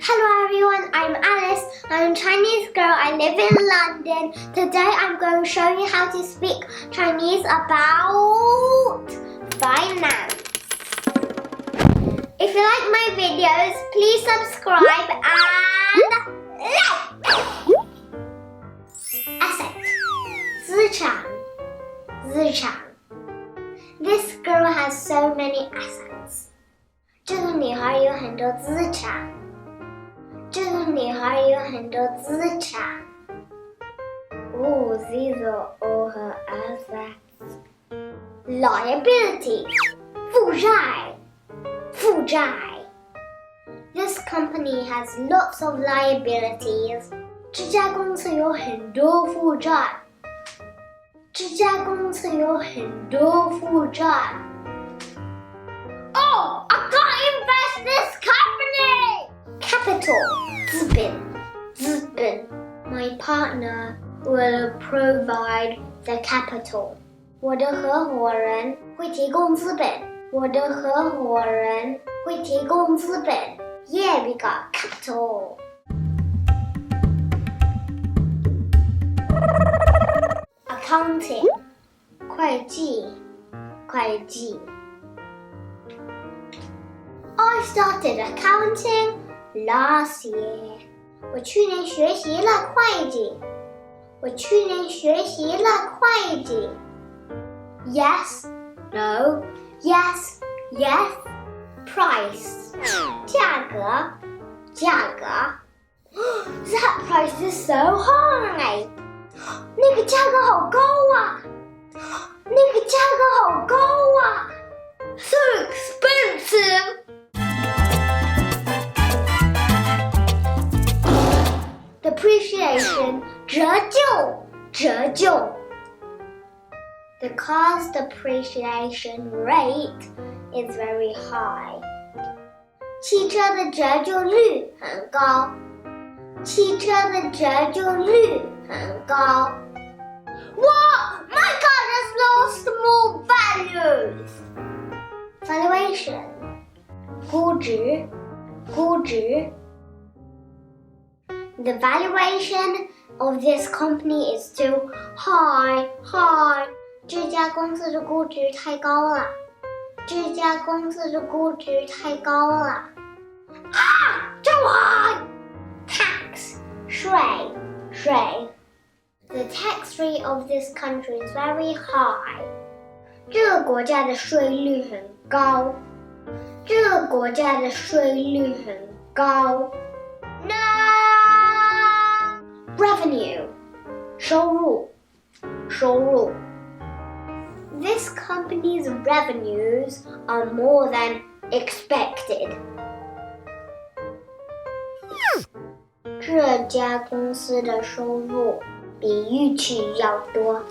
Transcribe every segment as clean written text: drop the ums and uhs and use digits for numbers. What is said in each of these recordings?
Hello everyone, I'm Alice. I'm a Chinese girl. I live in London. Today I'm going to show you how to speak Chinese about finance. If you like my videos, please subscribe and like. Asset, 资产 This girl has so many assets. 这个女孩有很多资产。Oh, these are all her assets. Liability, 负债 This company has lots of liabilities. 这家公司有很多负债。Oh, I can't invest this company! Capital, 资本 My partner will provide the capital. 我的合伙人会提供资本。Yeah, we got capital. Accounting, 会计 I started accounting last year. 我去年学习了会计。Yes, no, yes. Price, 价格 That price is so high. 那个价格好高啊 So expensive. Depreciation, 折旧 The car's depreciation rate is very high. 汽车的折旧率很高。What? My car has lost more values. Valuation, 估值 The valuation of this company is too high. 这家公司的估值太高了。这么high! Tax, 税 The tax rate of this country is very high. 这个国家的税率很高。No! Revenue, 收入 This company's revenues are more than expected. 这家公司的收入比预期要多。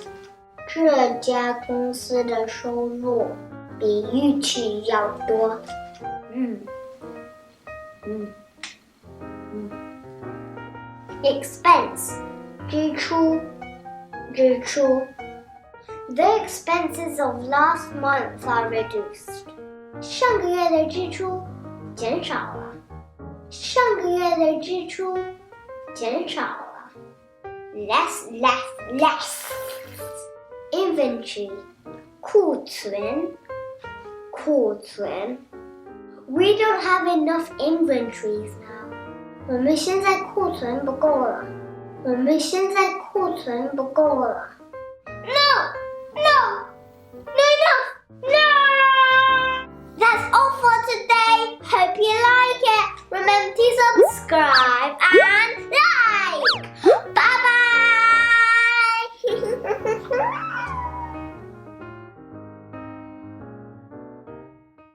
Expense, 支出 The expenses of last month are reduced. 上个月的支出减少了。Less. Inventory, 库存 We don't have enough inventories now. 我们现在库存不够了。No!